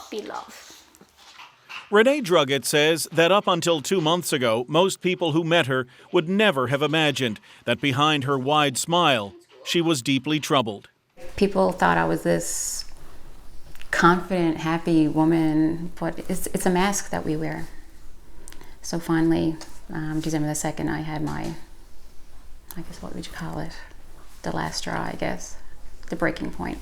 puppy love. Renee Druggett says that up until 2 months ago, most people who met her would never have imagined that behind her wide smile, she was deeply troubled. People thought I was this confident, happy woman, but it's a mask that we wear. So finally, December the 2nd, I had my, I guess, what would you call it? The last straw, I guess, the breaking point.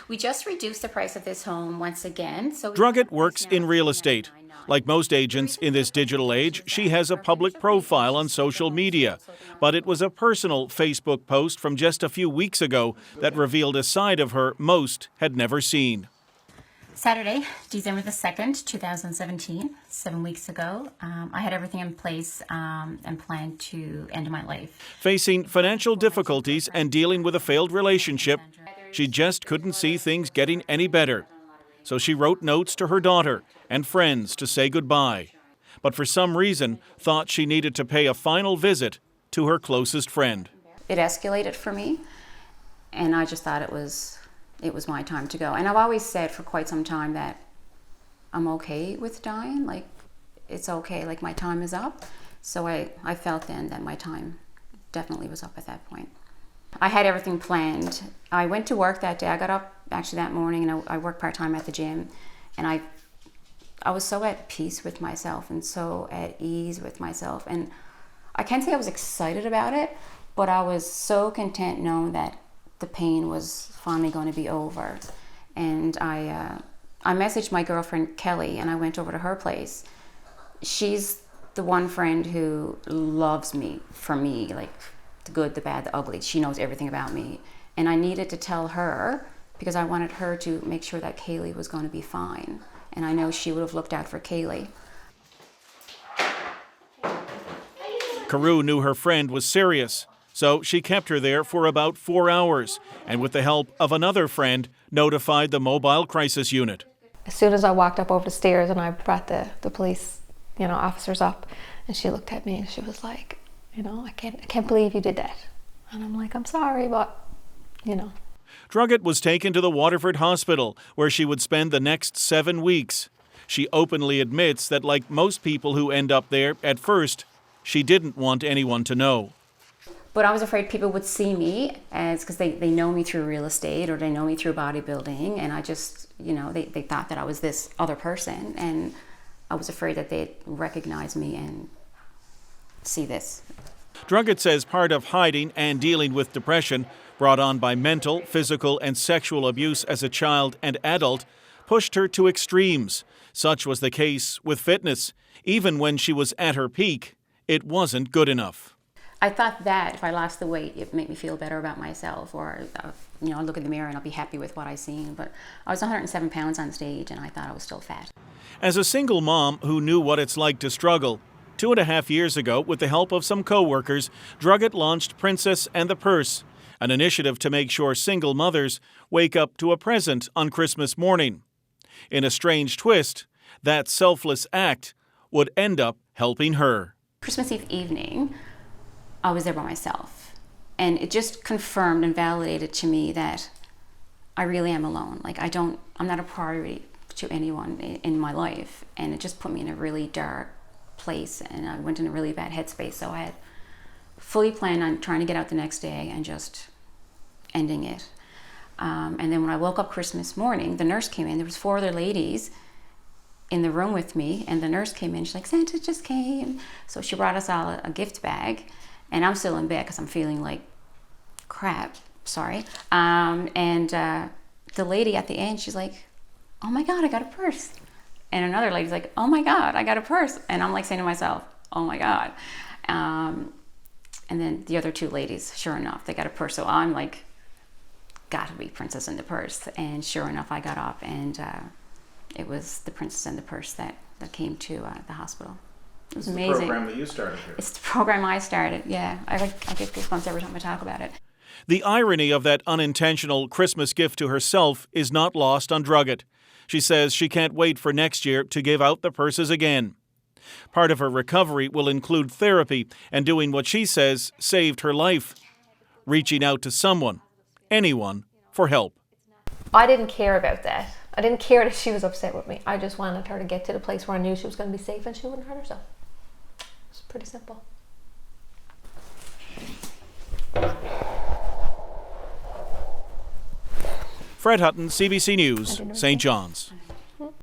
We just reduced the price of this home once again. Druggett works in real estate. Like most agents in this digital age, she has a public profile on social media. But it was a personal Facebook post from just a few weeks ago that revealed a side of her most had never seen. Saturday, December the 2nd, 2017, 7 weeks ago, I had everything in place and planned to end my life. Facing financial difficulties and dealing with a failed relationship, she just couldn't see things getting any better. So she wrote notes to her daughter and friends to say goodbye, but for some reason thought she needed to pay a final visit to her closest friend. It escalated for me, and I just thought it was my time to go. And I've always said for quite some time that I'm okay with dying, like it's okay, like my time is up. So I felt then that my time definitely was up at that point. I had everything planned. I went to work that day. I got up actually that morning and I worked part-time at the gym, and I was so at peace with myself and so at ease with myself. And I can't say I was excited about it, but I was so content knowing that the pain was finally going to be over. And I messaged my girlfriend Kelly, and I went over to her place. She's the one friend who loves me for me, like the good, the bad, the ugly. She knows everything about me. And I needed to tell her because I wanted her to make sure that Kaylee was going to be fine. And I know she would have looked out for Kaylee. Carew knew her friend was serious, so she kept her there for about 4 hours, and with the help of another friend, notified the mobile crisis unit. As soon as I walked up over the stairs and I brought the police, officers up, and she looked at me and she was like, I can't believe you did that. And I'm like, I'm sorry, but, Druggett was taken to the Waterford Hospital, where she would spend the next 7 weeks. She openly admits that, like most people who end up there, at first, she didn't want anyone to know. But I was afraid people would see me as, because they know me through real estate or they know me through bodybuilding, and I just, they thought that I was this other person, and I was afraid that they'd recognize me and see this. Druggett says part of hiding and dealing with depression, brought on by mental, physical, and sexual abuse as a child and adult, pushed her to extremes. Such was the case with fitness. Even when she was at her peak, it wasn't good enough. I thought that if I lost the weight, it would make me feel better about myself, or I'll look in the mirror and I'll be happy with what I seen. But I was 107 pounds on stage, and I thought I was still fat. As a single mom who knew what it's like to struggle, 2.5 years ago, with the help of some co-workers, Druggett launched Princess and the Purse, an initiative to make sure single mothers wake up to a present on Christmas morning. In a strange twist, that selfless act would end up helping her. Christmas Eve evening, I was there by myself, and it just confirmed and validated to me that I really am alone. Like I'm not a priority to anyone in my life, and it just put me in a really dark place, and I went in a really bad headspace. So I had fully planned on trying to get out the next day and just ending it. And then when I woke up Christmas morning, the nurse came in. There was 4 other ladies in the room with me, and the nurse came in. She's like, Santa just came. So she brought us all a gift bag, and I'm still in bed because I'm feeling like crap. Sorry. The lady at the end, she's like, oh my God, I got a purse. And another lady's like, oh my God, I got a purse. And I'm like saying to myself, oh my God. And then the other 2 ladies, sure enough, they got a purse. So I'm like, gotta be Princess and the Purse. And sure enough, I got up, and it was the Princess and the Purse that came to the hospital. It was amazing. It's the program that you started here. It's the program I started, yeah. I get goosebumps every time I talk about it. The irony of that unintentional Christmas gift to herself is not lost on Druggett. She says she can't wait for next year to give out the purses again. Part of her recovery will include therapy and doing what she says saved her life, reaching out to someone, anyone, for help. I didn't care about that. I didn't care that she was upset with me. I just wanted her to get to the place where I knew she was going to be safe and she wouldn't hurt herself. It's pretty simple. Fred Hutton, CBC News, St. John's.